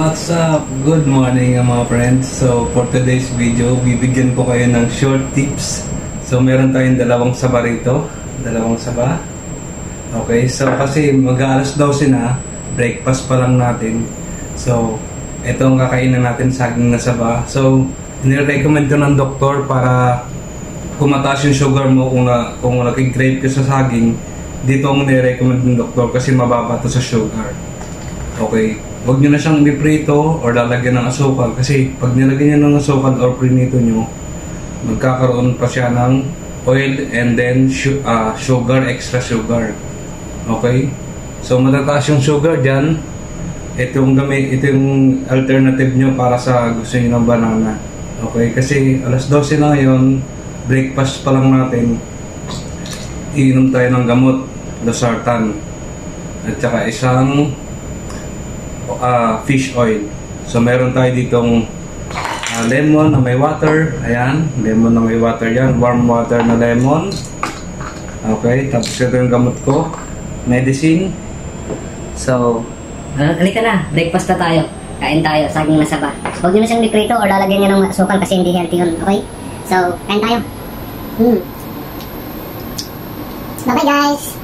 What's up? Good morning mga friends. So for today's video, bibigyan ko kayo ng short tips. So meron tayong dalawang saba rito. Dalawang saba. Okay, so kasi mag-aalas 12 na, breakfast pa lang natin. So ito ang kakainin natin, saging na saba. So nire-recommend ko ng doktor para kung mataas yung sugar mo, kung nag-crave ka sa saging, dito ang nire-recommend ng doktor kasi mababa to sa sugar. Okay, huwag nyo na siyang iprito or lalagyan ng asukal kasi pag nilagyan nyo ng asukal or prinito nyo, magkakaroon pa siya ng oil and then sugar, extra sugar. Okay, so matataas yung sugar dyan. Ito yung alternative nyo para sa gusto nyo ng banana. Okay, kasi alas 12 na ngayon, breakfast pa lang natin, iinom tayo ng gamot, losartan, at saka isang fish oil. So meron tayo ditong lemon na may water. Ayan, lemon na may water yan. Warm water na lemon. Okay, tapos ito yung gamot ko, medicine. So, halika na, breakfast na tayo. Kain tayo, saging na saba. Huwag nyo na siyang liprito or lalagyan nyo ng asukal kasi hindi healthy yun, okay? So, kain tayo. Bye-bye guys!